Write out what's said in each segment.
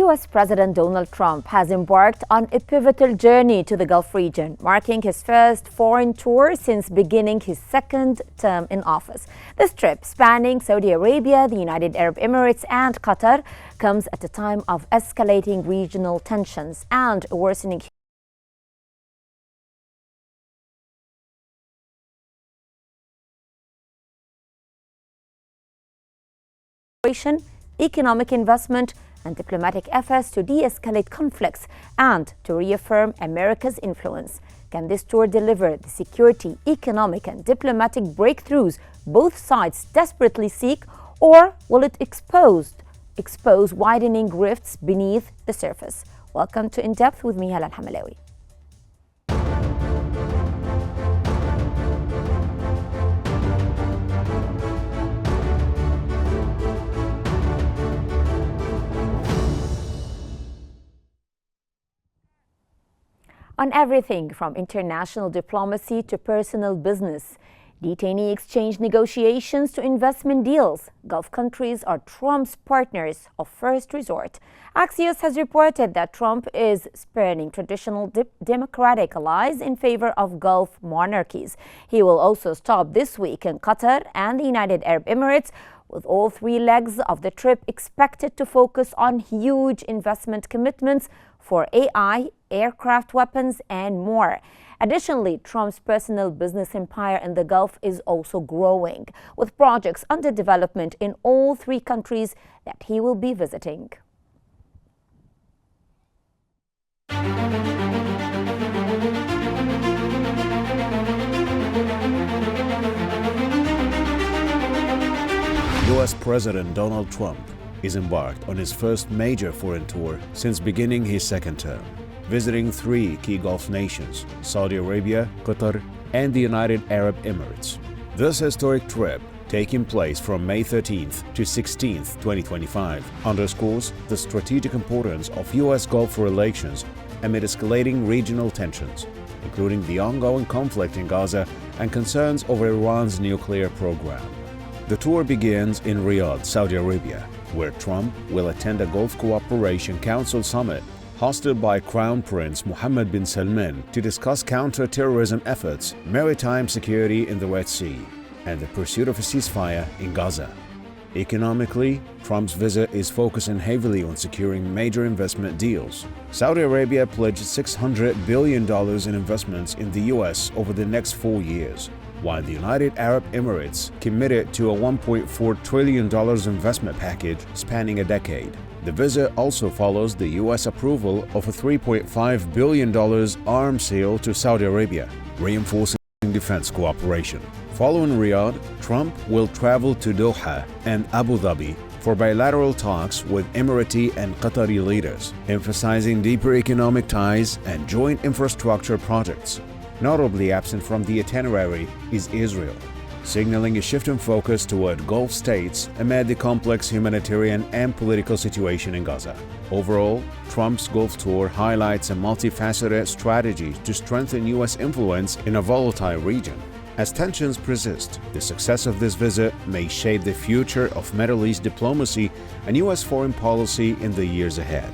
U.S. President Donald Trump has embarked on a pivotal journey to the Gulf region, marking his first foreign tour since beginning his second term in office. This trip, spanning Saudi Arabia, the United Arab Emirates, and Qatar, comes at a time of escalating regional tensions and a worsening economic investment and diplomatic efforts to de-escalate conflicts and to reaffirm America's influence. Can this tour deliver the security, economic and diplomatic breakthroughs both sides desperately seek, or will it expose widening rifts beneath the surface? Welcome to In Depth with me, Hala Al-Hamalawi. On everything from international diplomacy to personal business, detainee exchange negotiations to investment deals, Gulf countries are Trump's partners of first resort. Axios has reported that Trump is spurning traditional democratic allies in favor of Gulf monarchies. He will also stop this week in Qatar and the United Arab Emirates, with all three legs of the trip expected to focus on huge investment commitments for AI, aircraft weapons, and more. Additionally, Trump's personal business empire in the Gulf is also growing, with projects under development in all three countries that he will be visiting. U.S. President Donald Trump is embarked on his first major foreign tour since beginning his second term, visiting three key Gulf nations, Saudi Arabia, Qatar, and the United Arab Emirates. This historic trip, taking place from May 13th to 16th, 2025, underscores the strategic importance of U.S. Gulf relations amid escalating regional tensions, including the ongoing conflict in Gaza and concerns over Iran's nuclear program. The tour begins in Riyadh, Saudi Arabia, where Trump will attend a Gulf Cooperation Council summit hosted by Crown Prince Mohammed bin Salman to discuss counter-terrorism efforts, maritime security in the Red Sea, and the pursuit of a ceasefire in Gaza. Economically, Trump's visit is focusing heavily on securing major investment deals. Saudi Arabia pledged $600 billion in investments in the U.S. over the next 4 years, while the United Arab Emirates committed to a $1.4 trillion investment package spanning a decade. The visit also follows the U.S. approval of a $3.5 billion arms sale to Saudi Arabia, reinforcing defense cooperation. Following Riyadh, Trump will travel to Doha and Abu Dhabi for bilateral talks with Emirati and Qatari leaders, emphasizing deeper economic ties and joint infrastructure projects. Notably absent from the itinerary is Israel, signaling a shift in focus toward Gulf states amid the complex humanitarian and political situation in Gaza. Overall, Trump's Gulf tour highlights a multifaceted strategy to strengthen U.S. influence in a volatile region. As tensions persist, the success of this visit may shape the future of Middle East diplomacy and U.S. foreign policy in the years ahead.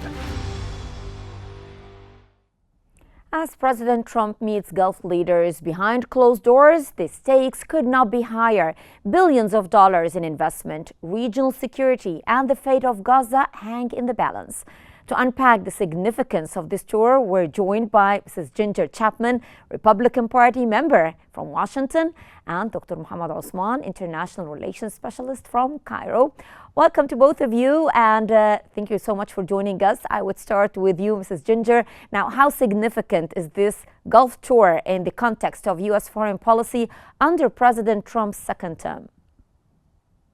As President Trump meets Gulf leaders behind closed doors, the stakes could not be higher. Billions of dollars in investment, regional security, and the fate of Gaza hang in the balance. To unpack the significance of this tour, we're joined by Mrs. Ginger Chapman, Republican Party member from Washington, and Dr. Muhammad Osman, International Relations Specialist from Cairo. Welcome to both of you, and thank you so much for joining us. I would start with you, Mrs. Ginger. Now, how significant is this Gulf tour in the context of U.S. foreign policy under President Trump's second term?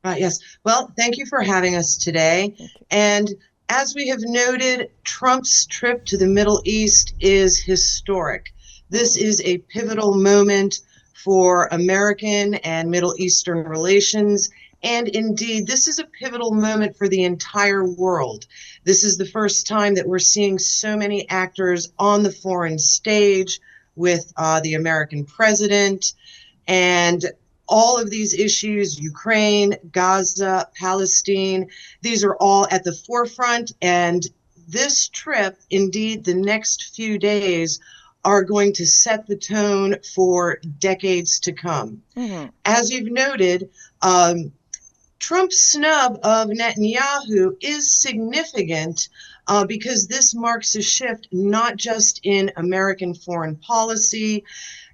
Yes. Well, thank you for having us today. And as we have noted, Trump's trip to the Middle East is historic. This is a pivotal moment for American and Middle Eastern relations. And indeed, this is a pivotal moment for the entire world. This is the first time that we're seeing so many actors on the foreign stage with the American president. And all of these issues, Ukraine, Gaza, Palestine, these are all at the forefront, and this trip, indeed the next few days, are going to set the tone for decades to come. As you've noted, Trump's snub of Netanyahu is significant because this marks a shift not just in American foreign policy.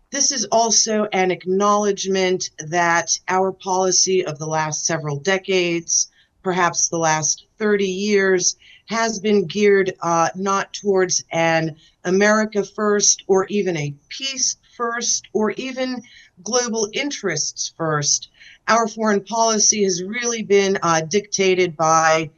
This is also an acknowledgement that our policy of the last several decades, perhaps the last 30 years, has been geared not towards an America first or even a peace first or even global interests first. Our foreign policy has really been dictated by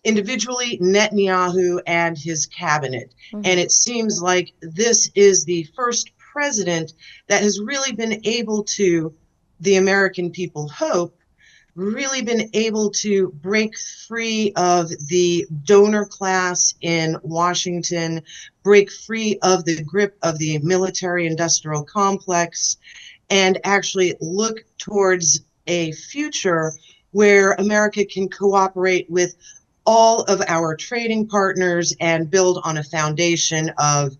individually Netanyahu and his cabinet. And it seems like this is the first president that has really been able to, the American people hope, really been able to break free of the donor class in Washington, break free of the grip of the military-industrial complex, and actually look towards a future where America can cooperate with all of our trading partners and build on a foundation of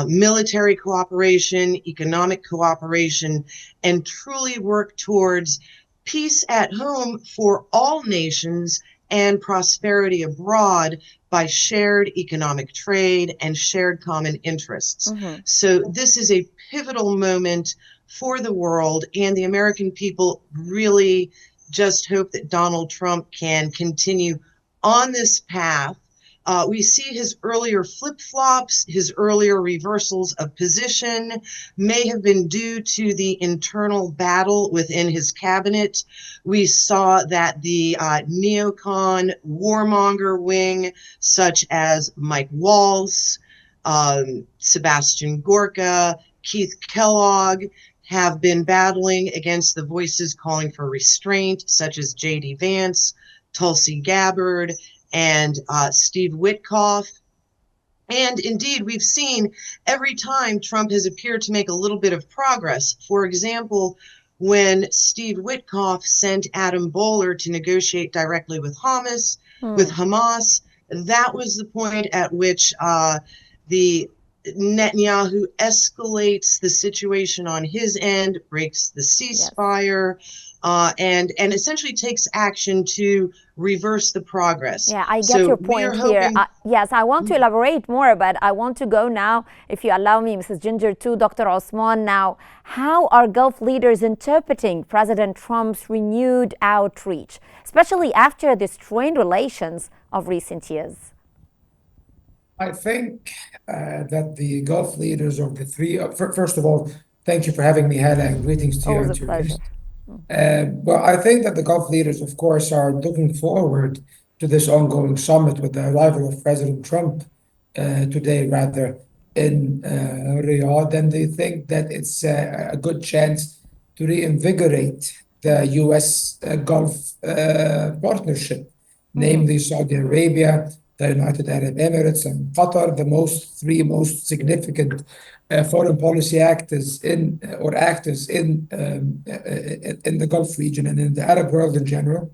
military cooperation, economic cooperation, and truly work towards peace at home for all nations and prosperity abroad by shared economic trade and shared common interests. So this is a pivotal moment for the world, and the American people really just hope that Donald Trump can continue on this path. We see his earlier flip-flops, his earlier reversals of position may have been due to the internal battle within his cabinet. We saw that the neocon warmonger wing, such as Mike Waltz, Sebastian Gorka, Keith Kellogg, have been battling against the voices calling for restraint, such as J.D. Vance, Tulsi Gabbard, and Steve Witkoff. And indeed, we've seen every time Trump has appeared to make a little bit of progress. For example, when Steve Witkoff sent Adam Bowler to negotiate directly with Hamas, that was the point at which the Netanyahu escalates the situation on his end, breaks the ceasefire, and essentially takes action to reverse the progress. Yeah, I get your point here. Yes, I want to elaborate more, but I want to go now, if you allow me, Mrs. Ginger, to Dr. Osman now. How are Gulf leaders interpreting President Trump's renewed outreach, especially after the strained relations of recent years? I think that the Gulf leaders of the three, first of all, thank you for having me, Hala, and greetings to you. Always a pleasure. Well, I think that the Gulf leaders, of course, are looking forward to this ongoing summit with the arrival of President Trump today, rather, in Riyadh, and they think that it's a good chance to reinvigorate the U.S. Gulf partnership, namely Saudi Arabia, the United Arab Emirates, and Qatar, the three most significant foreign policy actors in the Gulf region and in the Arab world in general.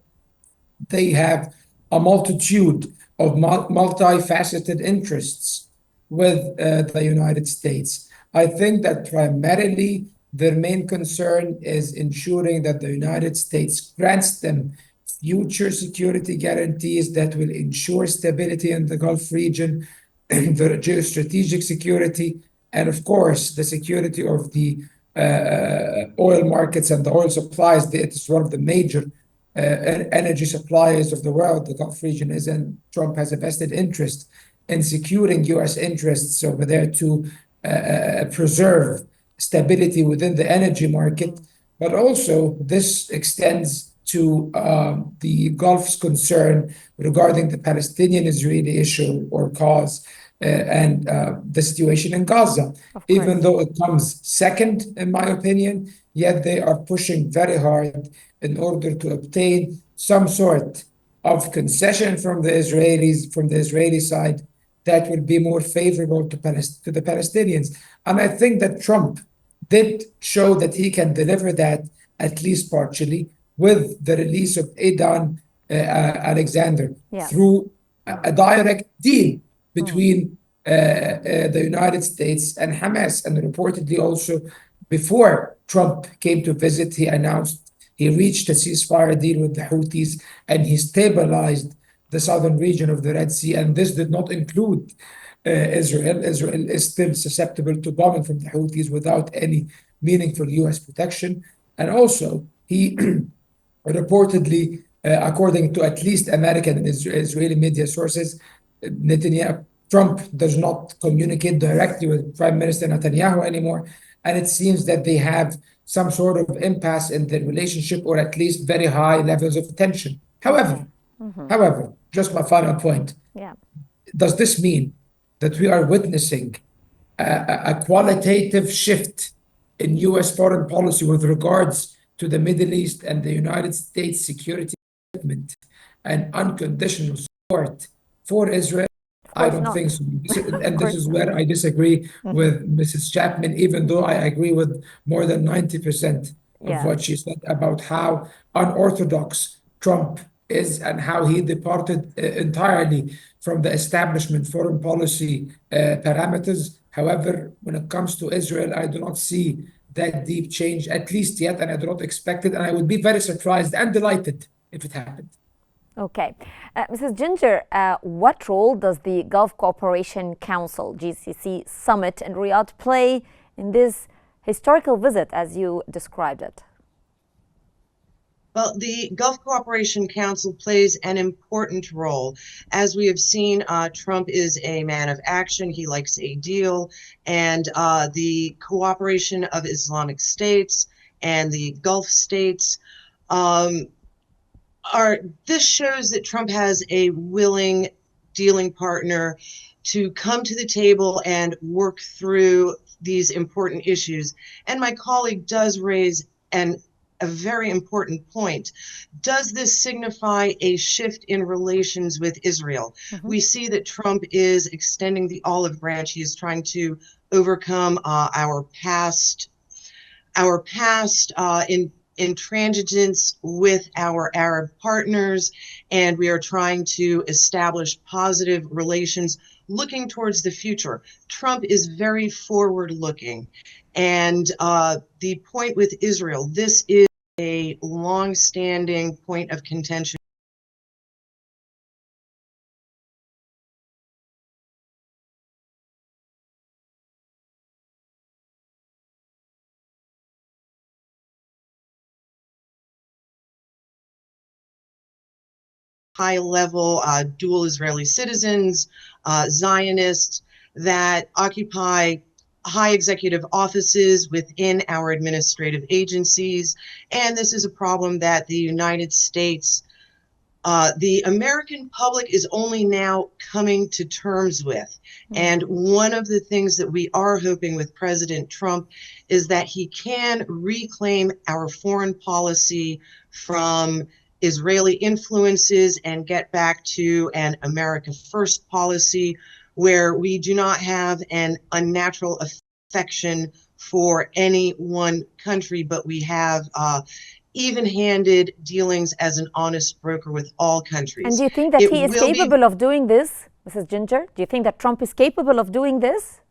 They have a multitude of multifaceted interests with the United States. I think that primarily their main concern is ensuring that the United States grants them future security guarantees that will ensure stability in the Gulf region, the geostrategic security, and of course, the security of the oil markets and the oil supplies. It is one of the major energy suppliers of the world, the Gulf region is, and Trump has a vested interest in securing U.S. interests over there to preserve stability within the energy market. But also, this extends to the Gulf's concern regarding the Palestinian-Israeli issue or cause and the situation in Gaza. Even though it comes second, in my opinion, yet they are pushing very hard in order to obtain some sort of concession from the Israelis, from the Israeli side, that would be more favorable to the Palestinians. And I think that Trump did show that he can deliver that, at least partially, with the release of Aidan Alexander through a direct deal between the United States and Hamas. And reportedly also, before Trump came to visit, he announced he reached a ceasefire deal with the Houthis and he stabilized the southern region of the Red Sea. And this did not include Israel. Israel is still susceptible to bombing from the Houthis without any meaningful U.S. protection. And also, he reportedly, according to at least American and Israeli media sources, Trump does not communicate directly with Prime Minister Netanyahu anymore. And it seems that they have some sort of impasse in their relationship, or at least very high levels of tension. However, just my final point. Yeah. Does this mean that we are witnessing a qualitative shift in U.S. foreign policy with regards to the Middle East and the United States security commitment and unconditional support for Israel? I don't think so. And this is where I disagree with Mrs. Chapman, even though I agree with more than 90% of what she said about how unorthodox Trump is and how he departed entirely from the establishment foreign policy parameters. However, when it comes to Israel, I do not see that deep change, at least yet, and I do not expect it. And I would be very surprised and delighted if it happened. Okay. Mrs. Ginger, what role does the Gulf Cooperation Council, GCC, summit in Riyadh play in this historical visit, as you described it? Well, the Gulf Cooperation Council plays an important role. As we have seen, Trump is a man of action. He likes a deal. And the cooperation of Islamic states and the Gulf states this shows that Trump has a willing dealing partner to come to the table and work through these important issues. And my colleague does raise a very important point. Does this signify a shift in relations with Israel? We see that Trump is extending the olive branch. He is trying to overcome our past intransigence with our Arab partners, and we are trying to establish positive relations looking towards the future. Trump is very forward-looking, and the point with Israel, this is a long-standing point of contention. High-level dual Israeli citizens, Zionists that occupy high executive offices within our administrative agencies. And this is a problem that the United States, the American public is only now coming to terms with. And one of the things that we are hoping with President Trump is that he can reclaim our foreign policy from Israeli influences and get back to an America First policy where we do not have an unnatural affection for any one country, but we have even-handed dealings as an honest broker with all countries. And do you think that he is capable of doing this, Mrs. Ginger? Do you think that Trump is capable of doing this?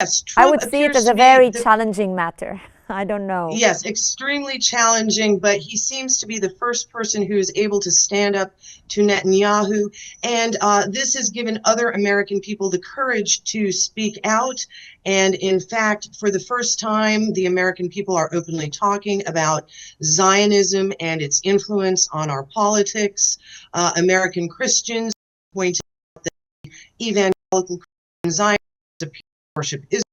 Yes, Trump I would see it as a very challenging matter. I don't know. Yes, extremely challenging, but he seems to be the first person who is able to stand up to Netanyahu. And this has given other American people the courage to speak out. And in fact, for the first time, the American people are openly talking about Zionism and its influence on our politics. American Christians pointed out that evangelical Christian Zionism worship is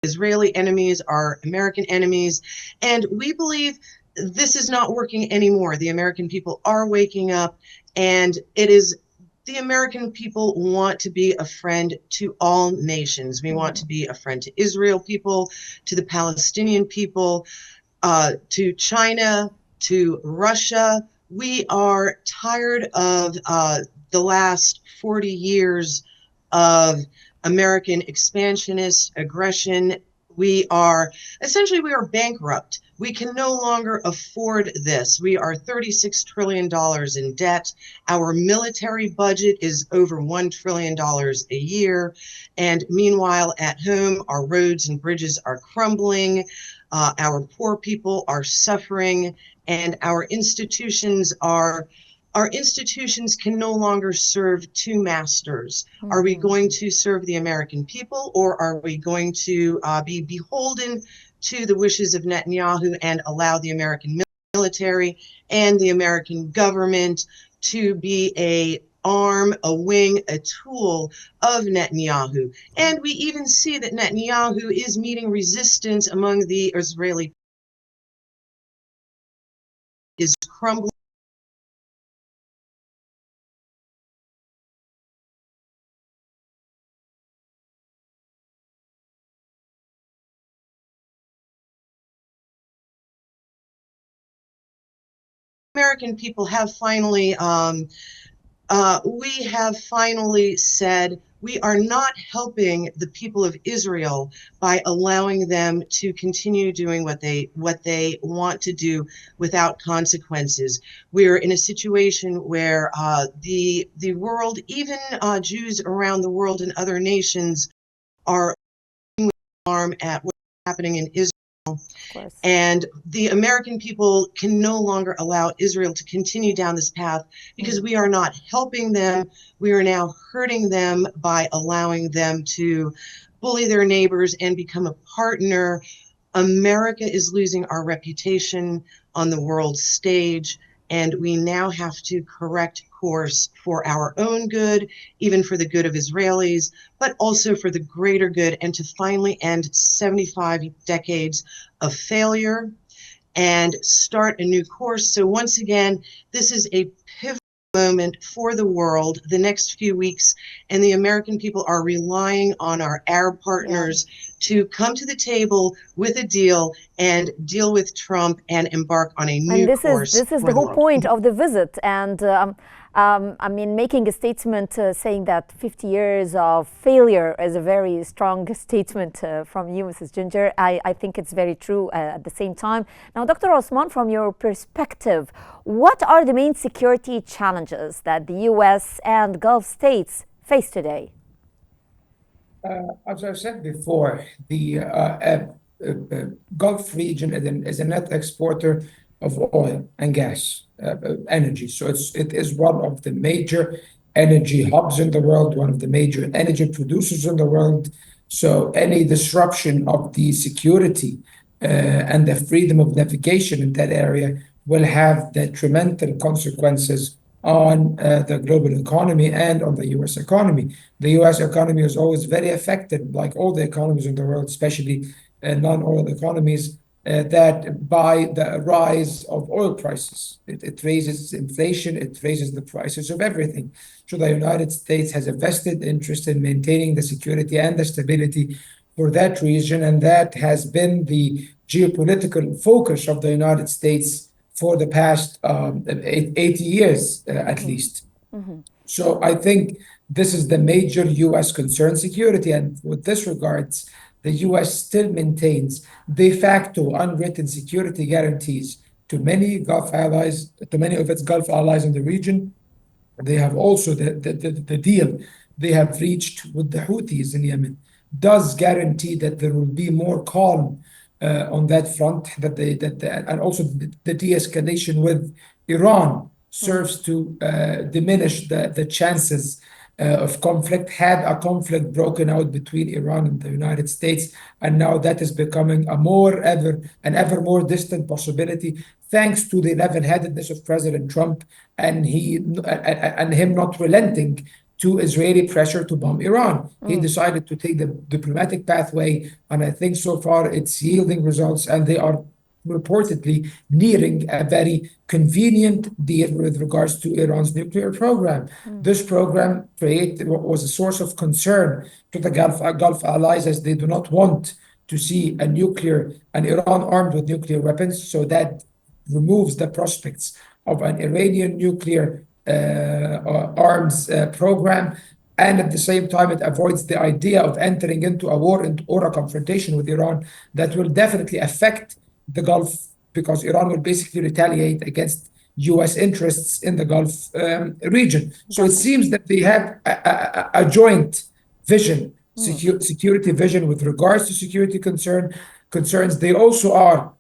Israeli enemies are American enemies, and we believe this is not working anymore. The American people are waking up, and it is the American people want to be a friend to all nations. We want to be a friend to Israel people, to the Palestinian people, to China, to Russia. We are tired of the last 40 years of American expansionist aggression, we are bankrupt. We can no longer afford this. We are $36 trillion in debt. Our military budget is over $1 trillion a year. And meanwhile, at home, our roads and bridges are crumbling. Our poor people are suffering, and our institutions can no longer serve two masters. Are we going to serve the American people, or are we going to be beholden to the wishes of Netanyahu and allow the American military and the American government to be a arm, a wing, a tool of Netanyahu? And we even see that Netanyahu is meeting resistance among the Israeli is crumbling. American people have finally said we are not helping the people of Israel by allowing them to continue doing what they want to do without consequences. We're in a situation where the world, even Jews around the world and other nations, are arm at what's happening in Israel. And the American people can no longer allow Israel to continue down this path because we are not helping them. We are now hurting them by allowing them to bully their neighbors and become a partner. America is losing our reputation on the world stage, and we now have to correct course for our own good, even for the good of Israelis, but also for the greater good, and to finally end 75 decades of failure and start a new course. So once again, this is a pivotal moment for the world the next few weeks, and the American people are relying on our Arab partners to come to the table with a deal and deal with Trump and embark on a new course. This is the whole point of the visit. And I mean, making a statement saying that 50 years of failure is a very strong statement from you, Mrs. Ginger. I think it's very true at the same time. Now, Dr. Osman, from your perspective, what are the main security challenges that the U.S. and Gulf states face today? As I've said before, the Gulf region is a net exporter of oil and gas, energy. So it is one of the major energy hubs in the world, one of the major energy producers in the world. So any disruption of the security and the freedom of navigation in that area will have detrimental consequences on the global economy and on the U.S. economy. The U.S. economy is always very affected, like all the economies in the world, especially non-oil economies, that by the rise of oil prices. It raises inflation, it raises the prices of everything. So the United States has a vested interest in maintaining the security and the stability for that region, and that has been the geopolitical focus of the United States for the past 80 years, at least. So I think this is the major U.S. concern, security. And with this regards, the U.S. still maintains de facto unwritten security guarantees to many Gulf allies, to many of its Gulf allies in the region. They have also the deal they have reached with the Houthis in Yemen does guarantee that there will be more calm on that front, and also the de-escalation with Iran serves to diminish the chances of conflict. Had a conflict broken out between Iran and the United States, and now that is becoming ever more distant possibility, thanks to the level-headedness of President Trump and him not relenting to Israeli pressure to bomb Iran. He decided to take the diplomatic pathway, and I think so far it's yielding results, and they are reportedly nearing a very convenient deal with regards to Iran's nuclear program. This program was a source of concern to the Gulf allies, as they do not want to see an Iran armed with nuclear weapons, so that removes the prospects of an Iranian nuclear arms program. And at the same time, it avoids the idea of entering into a war or a confrontation with Iran that will definitely affect the Gulf, because Iran will basically retaliate against US interests in the Gulf region. So it seems that they have a joint vision, security vision with regards to security concerns. They also are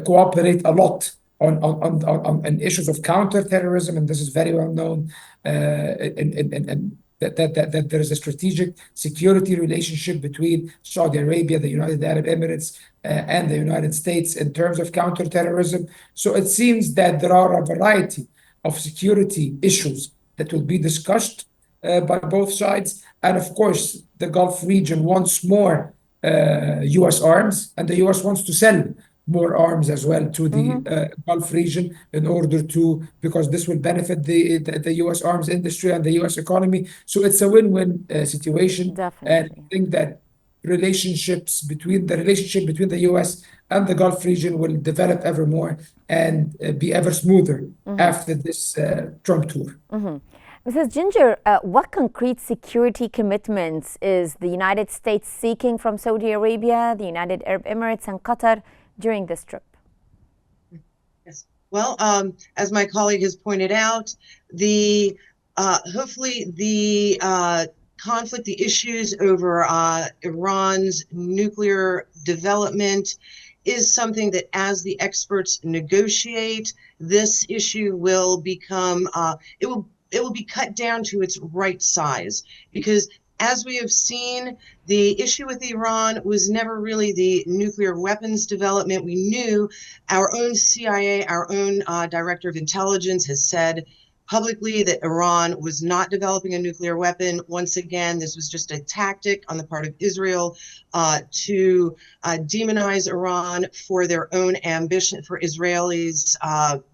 cooperate a lot on issues of counterterrorism, and this is very well known. And that there is a strategic security relationship between Saudi Arabia, the United Arab Emirates, and the United States in terms of counterterrorism. So it seems that there are a variety of security issues that will be discussed by both sides. And of course, the Gulf region wants more US arms, and the US wants to sell more arms as well to the Gulf region in order to, because this will benefit the US arms industry and the US economy. So it's a win-win situation. Definitely. And I think that the relationship between the US and the Gulf region will develop ever more and be ever smoother after this Trump tour. Mrs. Ginger, what concrete security commitments is the United States seeking from Saudi Arabia, the United Arab Emirates, and Qatar during this trip? Yes. Well, as my colleague has pointed out, hopefully the conflict, the issues over Iran's nuclear development is something that, as the experts negotiate, this issue will become, it will be cut down to its right size, because as we have seen, the issue with Iran was never really the nuclear weapons development. We knew our own CIA, our own director of intelligence has said publicly that Iran was not developing a nuclear weapon. Once again, this was just a tactic on the part of Israel to demonize Iran for their own ambition, for Israelis'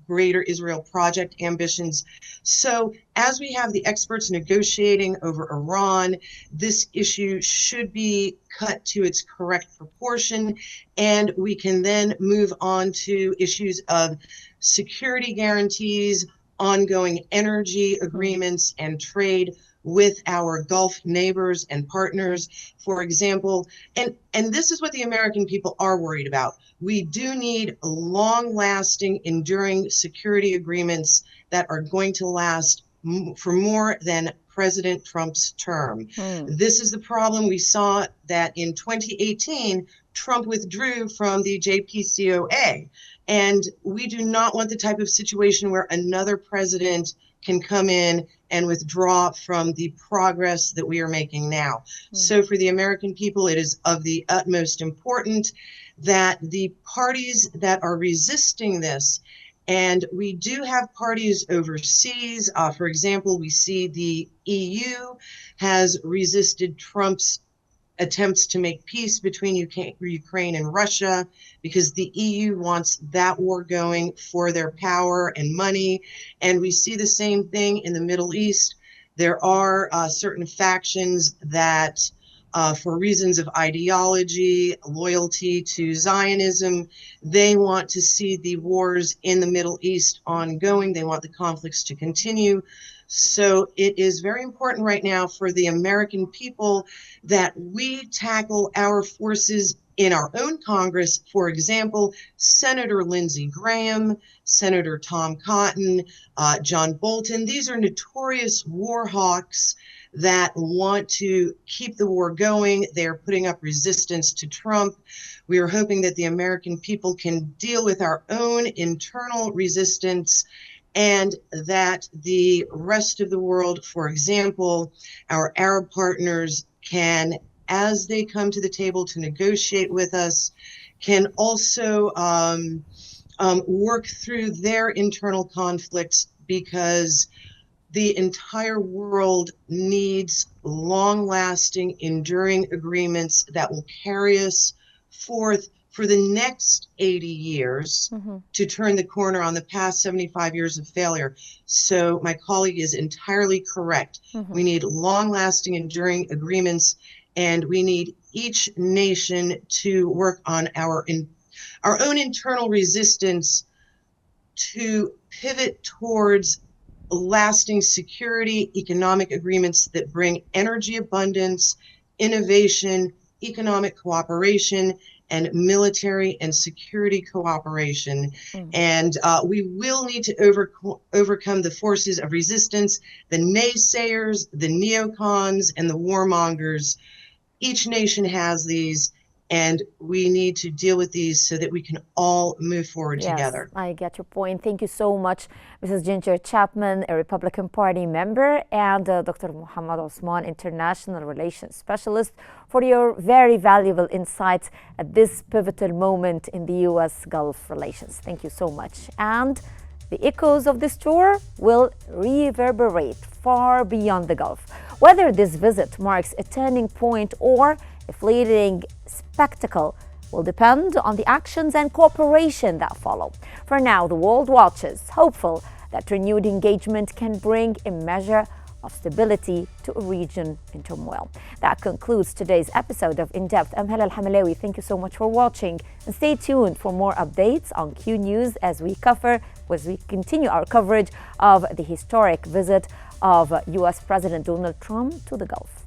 Greater Israel Project ambitions. So as we have the experts negotiating over Iran, this issue should be cut to its correct proportion, and we can then move on to issues of security guarantees, ongoing energy agreements, and trade with our Gulf neighbors and partners, for example. And this is what the American people are worried about. We do need long-lasting, enduring security agreements that are going to last for more than President Trump's term. This is the problem. We saw that in 2018, Trump withdrew from the JPCOA. And we do not want the type of situation where another president can come in and withdraw from the progress that we are making now. So for the American people, it is of the utmost importance that the parties that are resisting this, and we do have parties overseas. For example, we see the EU has resisted Trump's attempts to make peace between Ukraine and Russia, because the EU wants that war going for their power and money. And we see the same thing in the Middle East. There are certain factions that, for reasons of ideology, loyalty to Zionism, they want to see the wars in the Middle East ongoing. They want the conflicts to continue. So it is very important right now for the American people that we tackle our forces in our own Congress. For example, Senator Lindsey Graham, Senator Tom Cotton, John Bolton. These are notorious war hawks that want to keep the war going. They're putting up resistance to Trump. We are hoping that the American people can deal with our own internal resistance, and that the rest of the world, for example, our Arab partners, can, as they come to the table to negotiate with us, can also work through their internal conflicts, because the entire world needs long-lasting, enduring agreements that will carry us forth for the next 80 years to turn the corner on the past 75 years of failure. So my colleague is entirely correct. We need long-lasting, enduring agreements, and we need each nation to work on our own internal resistance to pivot towards lasting security, economic agreements that bring energy abundance, innovation, economic cooperation, and military and security cooperation. And we will need to overcome the forces of resistance, the naysayers, the neocons, and the warmongers. Each nation has these, and we need to deal with these so that we can all move forward together. I get your point. Thank you so much, Mrs. Ginger Chapman, a Republican Party member, and Dr. Muhammad Osman, International Relations Specialist, for your very valuable insights at this pivotal moment in the U.S.-Gulf relations. Thank you so much. And the echoes of this tour will reverberate far beyond the Gulf. Whether this visit marks a turning point or a fleeting spectacle will depend on the actions and cooperation that follow. For now, the world watches, hopeful that renewed engagement can bring a measure of stability to a region in turmoil. That concludes today's episode of In Depth. I'm Hala Al-Hamalawi. Thank you so much for watching, and stay tuned for more updates on Q News as we continue our coverage of the historic visit of U.S. President Donald Trump to the Gulf.